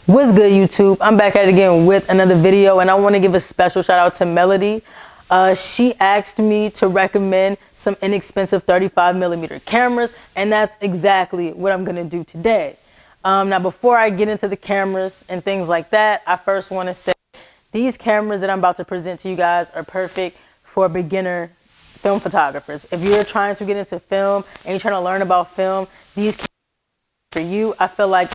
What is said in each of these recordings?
What's good, YouTube? I'm back at it again with another video, and I want to give a special shout out to Melody. She asked me to recommend some inexpensive 35mm cameras, and that's exactly what I'm going to do today. Now, before I get into the cameras and things like that, I first want to say these cameras that I'm about to present to you guys are perfect for beginner film photographers. If you're trying to get into film and you're trying to learn about film, these cameras are for you. I feel like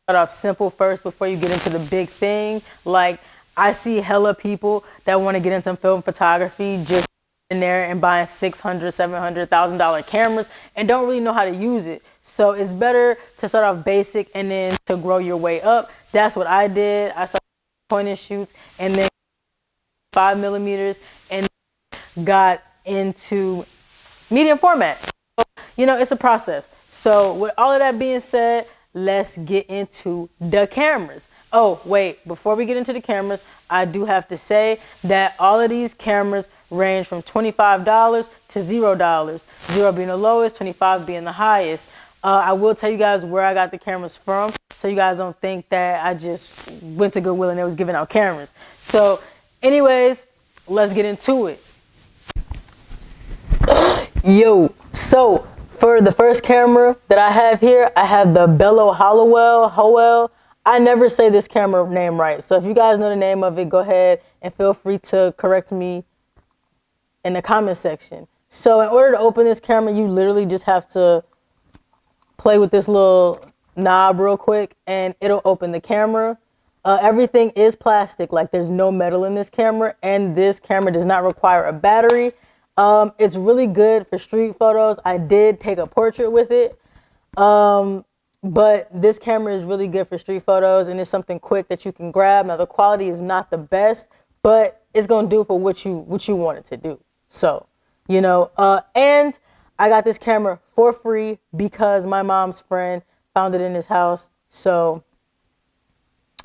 start off simple first before you get into the big thing. Like, I see hella people that want to get into film photography just in there and buying $600, $700, $1,000 cameras and don't really know how to use it. So it's better to start off basic and then to grow your way up. That's what I did. I started point and shoots and then 5mm and got into medium format. So, you know, it's a process. So with all of that being said, let's get into the cameras. Oh, wait, before we get into the cameras, I do have to say that all of these cameras range from $25 to $0. 0 being the lowest, 25 being the highest. I will tell you guys where I got the cameras from, so you guys don't think that I just went to Goodwill and they was giving out cameras. So anyways, let's get into it. Yo, so for the first camera that I have here, I have the Bellows Howell. I never say this camera name right, so if you guys know the name of it, go ahead and feel free to correct me in the comment section. So in order to open this camera, you literally just have to play with this little knob real quick and it'll open the camera. Everything is plastic, like there's no metal in this camera, and this camera does not require a battery. It's really good for street photos. I did take a portrait with it. But this camera is really good for street photos, and it's something quick that you can grab. Now the quality is not the best, but it's gonna do for what you want it to do. So, you know, and I got this camera for free because my mom's friend found it in his house. So,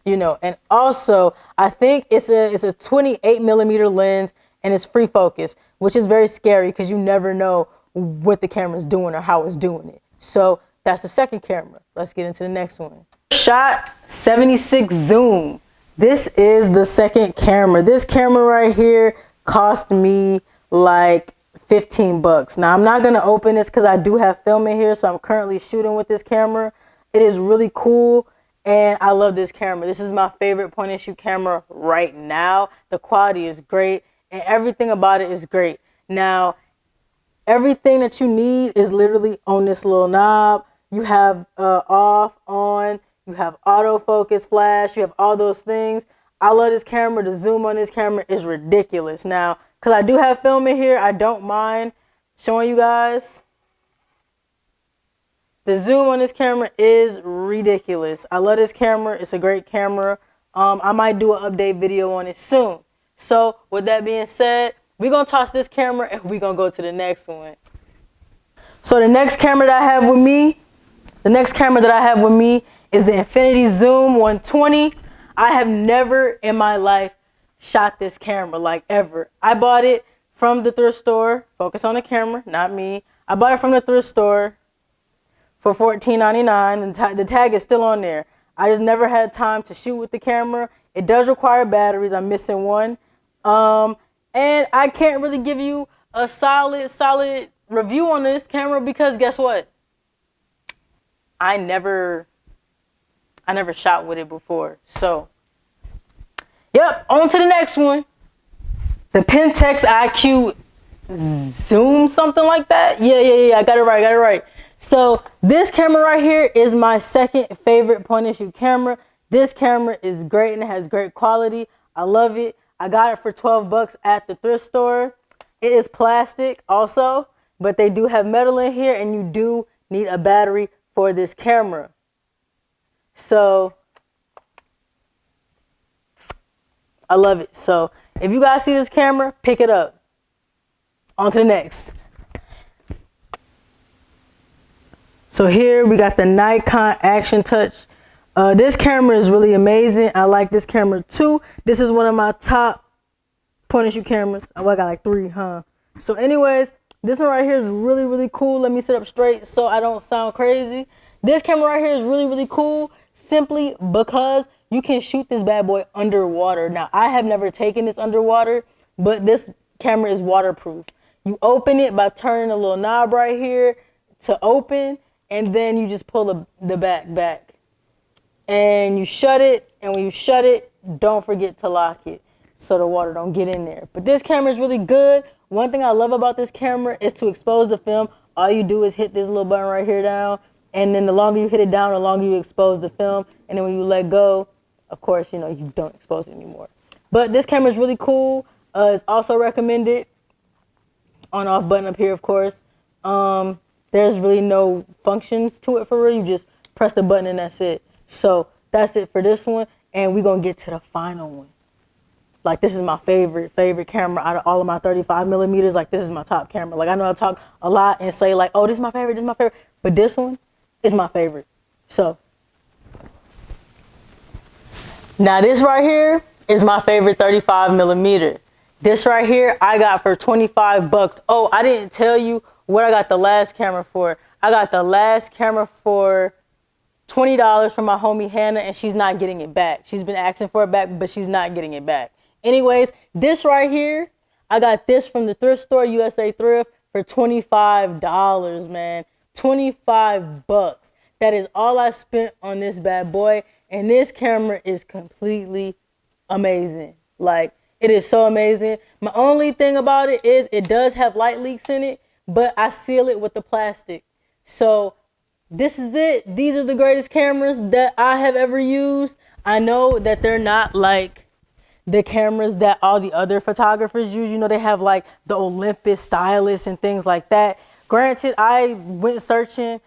you know, and also I think it's a 28mm lens and it's free focus, which is very scary because you never know what the camera's doing or how it's doing it. So that's the second camera. Let's get into the next one. Shot 76 zoom. This is the second camera. This camera right here cost me like 15 bucks. Now I'm not gonna open this because I do have film in here, so I'm currently shooting with this camera. It is really cool and I love this camera. This is my favorite point and shoot camera right now. The quality is great and everything about it is great. Now, everything that you need is literally on this little knob. You have off, on, you have autofocus, flash, you have all those things. I love this camera. The zoom on this camera is ridiculous. Now, because I do have film in here, I don't mind showing you guys. The zoom on this camera is ridiculous. I love this camera. It's a great camera. I might do an update video on it soon. So with that being said, we're going to toss this camera and we're going to go to the next one. So the next camera that I have with me, is the Infinity Zoom 120. I have never in my life shot this camera, like ever. I bought it from the thrift store. Focus on the camera, not me. I bought it from the thrift store for $14.99 and the tag is still on there. I just never had time to shoot with the camera. It does require batteries. I'm missing one. And I can't really give you a solid review on this camera because guess what? I never shot with it before. So, yep, on to the next one. The Pentax IQ Zoom, something like that. Yeah, I got it right. So this camera right here is my second favorite point and shoot camera. This camera is great and it has great quality. I love it. I got it for 12 bucks at the thrift store. It is plastic also, but they do have metal in here and you do need a battery for this camera. So I love it. So if you guys see this camera, pick it up. On to the next. So here we got the Nikon Action Touch. This camera is really amazing. I like this camera too. This is one of my top point and shoot cameras. Oh, I got like 3, huh? So anyways, this one right here is really cool. Let me sit up straight so I don't sound crazy. This camera right here is really cool simply because you can shoot this bad boy underwater. Now, I have never taken this underwater, but this camera is waterproof. You open it by turning a little knob right here to open, and then you just pull the back. And you shut it, and when you shut it, don't forget to lock it so the water don't get in there. But this camera is really good. One thing I love about this camera is to expose the film. All you do is hit this little button right here down, and then the longer you hit it down, the longer you expose the film. And then when you let go, of course, you know, you don't expose it anymore. But this camera is really cool. It's also recommended. On-off button up here, of course. There's really no functions to it for real. You just press the button and that's it. So that's it for this one. And we're going to get to the final one. Like, this is my favorite camera out of all of my 35 millimeters. Like, this is my top camera. Like, I know I talk a lot and say, like, oh, this is my favorite, this is my favorite. But this one is my favorite. So, now this right here is my favorite 35 millimeter. This right here, I got for 25 bucks. Oh, I didn't tell you what I got the last camera for. I got the last camera for $20 from my homie Hannah, and she's not getting it back. She's been asking for it back, but she's not getting it back. Anyways, this right here, I got this from the thrift store, USA Thrift, for $25, man. 25 bucks. That is all I spent on this bad boy, and this camera is completely amazing. Like, it is so amazing. My only thing about it is it does have light leaks in it, but I seal it with the plastic. So this is it. These are the greatest cameras that I have ever used. I know that they're not like the cameras that all the other photographers use. You know, they have like the Olympus stylus and things like that. Granted, I went searching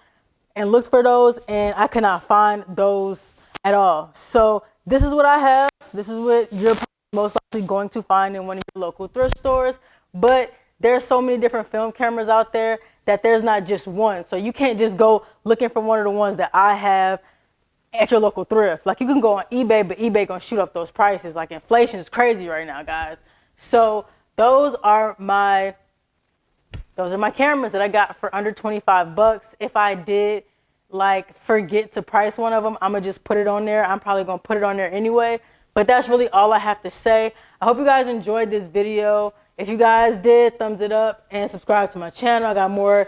and looked for those, and I could not find those at all. So this is what I have. This is what you're most likely going to find in one of your local thrift stores. But there's so many different film cameras out there that there's not just one. So you can't just go looking for one of the ones that I have at your local thrift. Like, you can go on eBay, but eBay gonna shoot up those prices. Like, inflation is crazy right now, guys. So those are my cameras that I got for under 25 bucks. If I did like forget to price one of them, I'm gonna just put it on there. I'm probably gonna put it on there anyway. But that's really all I have to say. I hope you guys enjoyed this video. If you guys did, thumbs it up and subscribe to my channel. I got more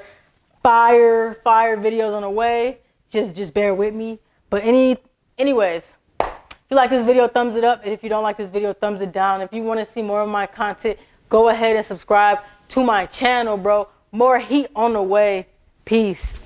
fire videos on the way. Just bear with me. But anyways, if you like this video, thumbs it up. And if you don't like this video, thumbs it down. If you want to see more of my content, go ahead and subscribe to my channel, bro. More heat on the way. Peace.